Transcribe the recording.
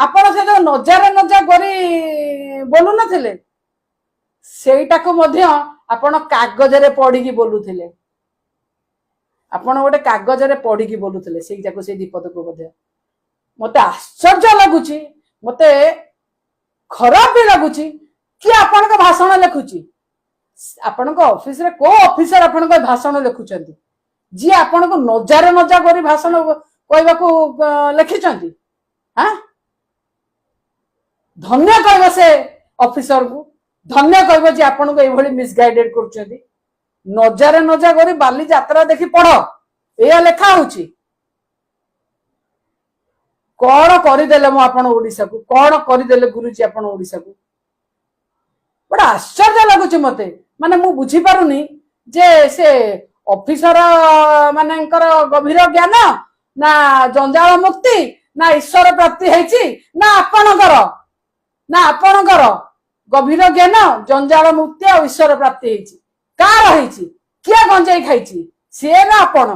ଆପଣ ସେ जो नजार नजा करी बोलू नथिले ସେଇଟାକୁ ମଧ୍ୟ ଆପଣ କାଗଜରେ ପଢିକି ବୋଲୁଥିଲେ ଆପଣ ଗୋଟେ କାଗଜରେ ପଢିକି ବୋଲୁଥିଲେ ସେଇଟାକୁ ସେଇ ଦୀପଦକୁ ମଧ୍ୟ मते आश्चर्य लगुची मते खराब भी लगुची कि आपण को भाषण लिखुची आपण को ऑफिस रे को ऑफिसर आपण को भाषण लिखुचंती जी आपण को नजार नजा करी भाषण कहबा को लिखिचंती हां धन्य कहबो से ऑफिसर को धन्य कहबो जे आपण को एभली मिसगाइडेड करचंती नजार नजा करी बाली यात्रा देखि पढ़ो एया लेखा होची कौन करदेले मो आपण ओडिसा को कौन करदेले गुरुजी आपण ओडिसा को बड़ा आश्चर्य लगुच मते माने मु बुझी पारुनी जे से ऑफिसर मानकर गभीर ज्ञान ना जंजाल मुक्ति ना ईश्वर प्राप्ति हेची ना आपणकर गभीर ज्ञान जंजाल मुक्ति और ईश्वर प्राप्ति हेची कार हेची किया गंजाई खाइची से ना आपण